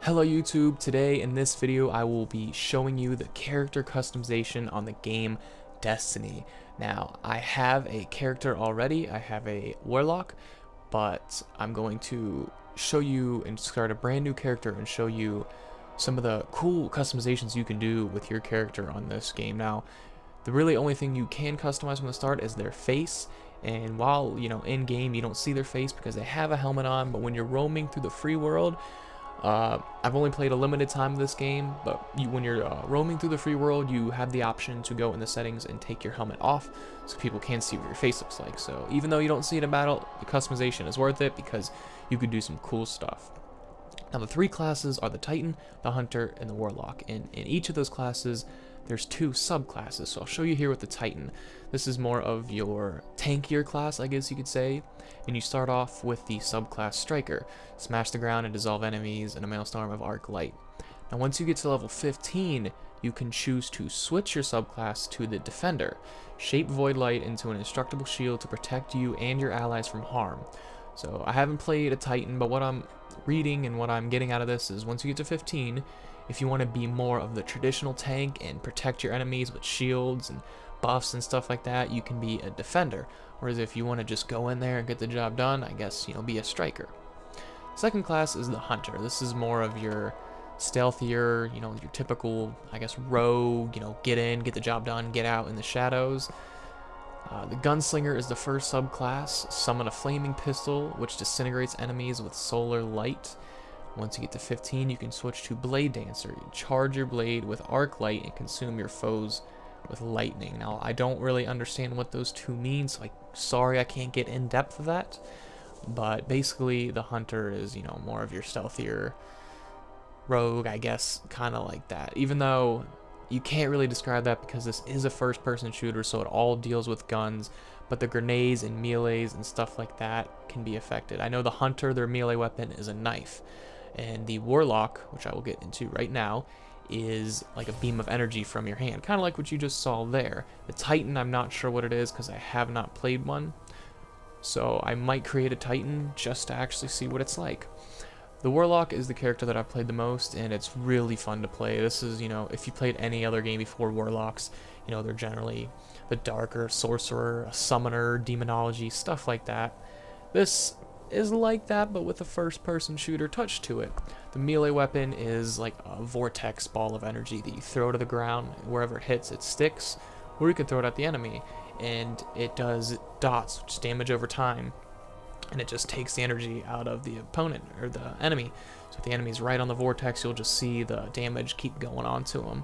Hello YouTube, today in this video I will be showing you the character customization on the game Destiny. Now, I have a character already, I have a Warlock, but I'm going to show you and start a brand new character and show you some of the cool customizations you can do with your character on this game. Now, the really only thing you can customize from the start is their face, and while, in game you don't see their face because they have a helmet on, but when you're roaming through the free world, I've only played a limited time of this game, but when you're roaming through the free world, you have the option to go in the settings and take your helmet off so people can't see what your face looks like. So even though you don't see it in battle, the customization is worth it because you can do some cool stuff. Now the three classes are the Titan, the Hunter, and the Warlock, and in each of those classes there's two subclasses. So I'll show you here with the Titan. This is more of your tankier class, I guess you could say, and you start off with the subclass Striker. Smash the ground and dissolve enemies in a maelstrom of arc light. Now once you get to level 15, you can choose to switch your subclass to the Defender. Shape Void Light into an indestructible shield to protect you and your allies from harm. So I haven't played a Titan, but what I'm reading and what I'm getting out of this is once you get to 15, if you want to be more of the traditional tank and protect your enemies with shields and buffs and stuff like that, you can be a Defender. Whereas if you want to just go in there and get the job done, I guess, be a Striker. Second class is the Hunter. This is more of your stealthier, your typical, I guess, rogue, get in, get the job done, get out in the shadows. The Gunslinger is the first subclass. Summon a flaming pistol, which disintegrates enemies with solar light. Once you get to 15, you can switch to Blade Dancer. You charge your blade with arc light and consume your foes with lightning. Now, I don't really understand what those two mean, so sorry I can't get in depth of that. But basically, the Hunter is, more of your stealthier rogue, I guess, kind of like that. Even though you can't really describe that because this is a first-person shooter, so it all deals with guns, but the grenades and melees and stuff like that can be affected. I know the Hunter, their melee weapon is a knife, and the Warlock, which I will get into right now, is like a beam of energy from your hand, kind of like what you just saw there. The Titan, I'm not sure what it is because I have not played one, so I might create a Titan just to actually see what it's like. The Warlock is the character that I've played the most, and it's really fun to play. This is, if you played any other game before Warlocks, they're generally the darker sorcerer, a summoner, demonology, stuff like that. This is like that, but with a first-person shooter touch to it. The melee weapon is like a vortex ball of energy that you throw to the ground. Wherever it hits, it sticks, or you can throw it at the enemy, and it does dots, which is damage over time, and it just takes the energy out of the opponent or the enemy. So if the enemy's right on the vortex, you'll just see the damage keep going on to them.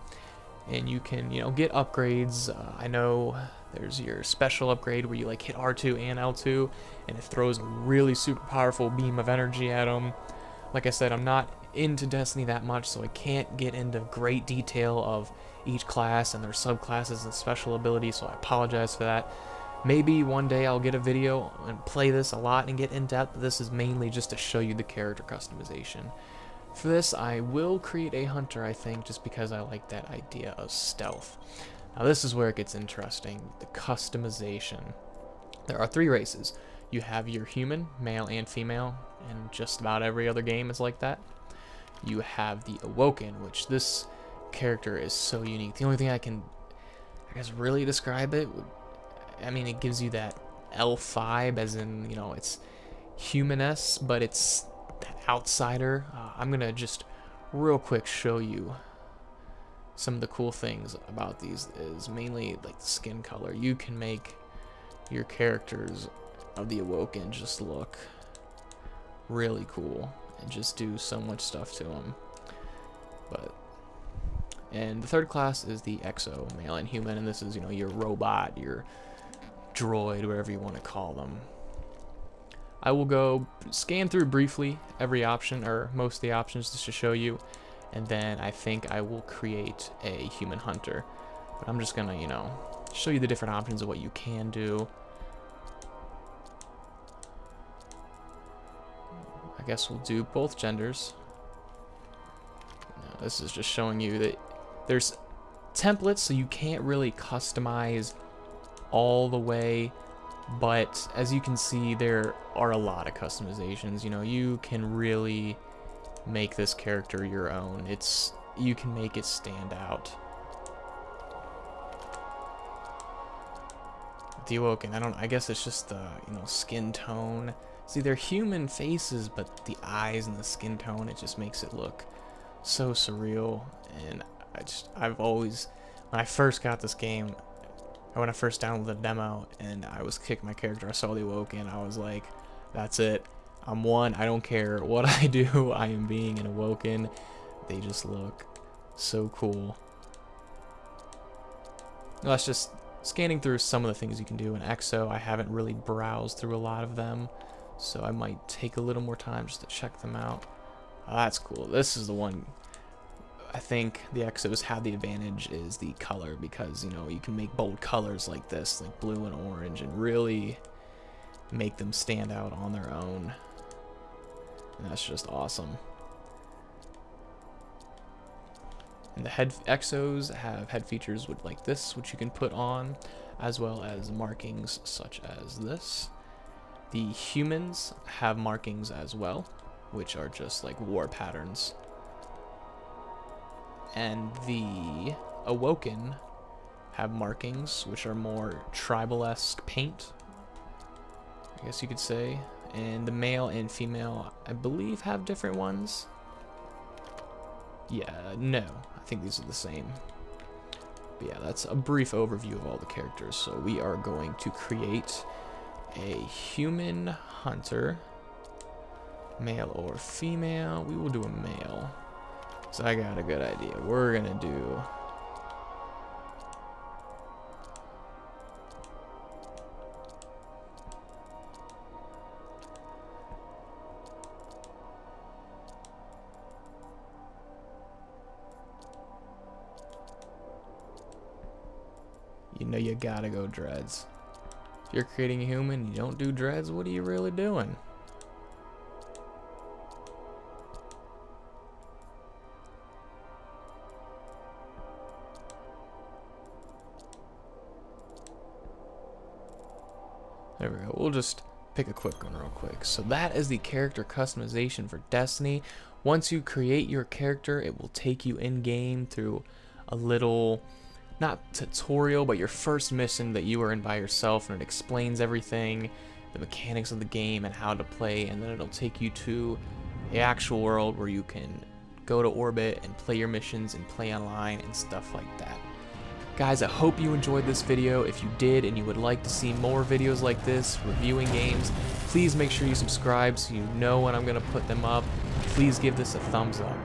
And you can, get upgrades. I know there's your special upgrade where you hit R2 and L2, and it throws a really super powerful beam of energy at them. Like I said, I'm not into Destiny that much, so I can't get into great detail of each class and their subclasses and special abilities, so I apologize for that. Maybe one day I'll get a video and play this a lot and get in depth, but this is mainly just to show you the character customization. For this, I will create a Hunter, I think, just because I like that idea of stealth. Now this is where it gets interesting, the customization. There are three races. You have your human, male and female, and just about every other game is like that. You have the Awoken, which this character is so unique. The only thing I can, really describe it, it gives you that elf vibe, as in, it's humaness, but it's that outsider. I'm gonna just real quick show you some of the cool things about these. Is mainly like the skin color. You can make your characters of the Awoken just look really cool and just do so much stuff to them. And the third class is the Exo, male and human, and this is, your robot, your droid, whatever you want to call them. I will go scan through briefly every option, or most of the options, just to show you, and then I think I will create a human Hunter. But I'm just gonna, show you the different options of what you can do. I guess we'll do both genders. Now, this is just showing you that there's templates, so you can't really customize all the way, but as you can see, there are a lot of customizations. You can really make this character your own. You can make it stand out. The Awoken, I guess it's just the, skin tone. See, they're human faces, but the eyes and the skin tone, it just makes it look so surreal. And I've always, when I first got this game, or when I first downloaded the demo and I was kicking my character, I saw the Awoken, I was like, that's it. I'm one. I don't care what I do. I am being an Awoken. They just look so cool. Well, that's just scanning through some of the things you can do in EXO. I haven't really browsed through a lot of them, so I might take a little more time just to check them out. Oh, that's cool. This is the one. I think the EXOs have the advantage is the color, because you can make bold colors like this, like blue and orange, and really make them stand out on their own. And that's just awesome. And the head EXOs have head features like this, which you can put on, as well as markings such as this. The humans have markings as well, which are just like war patterns. And the Awoken have markings, which are more tribal-esque paint, I guess you could say. And the male and female, I believe, have different ones. Yeah, no, I think these are the same. But yeah, that's a brief overview of all the characters. So we are going to create a human hunter, male or female. We will do a male. So I got a good idea. We're gonna do you gotta go dreads. If you're creating a human and you don't do dreads, what are you really doing? There we go. We'll just pick a quick one real quick. So that is the character customization for Destiny. Once you create your character, it will take you in game through a little, not tutorial, but your first mission that you are in by yourself, and it explains everything, the mechanics of the game and how to play, and then it'll take you to the actual world where you can go to orbit and play your missions and play online and stuff like that. Guys, I hope you enjoyed this video. If you did and you would like to see more videos like this, reviewing games, please make sure you subscribe so you know when I'm going to put them up. Please give this a thumbs up.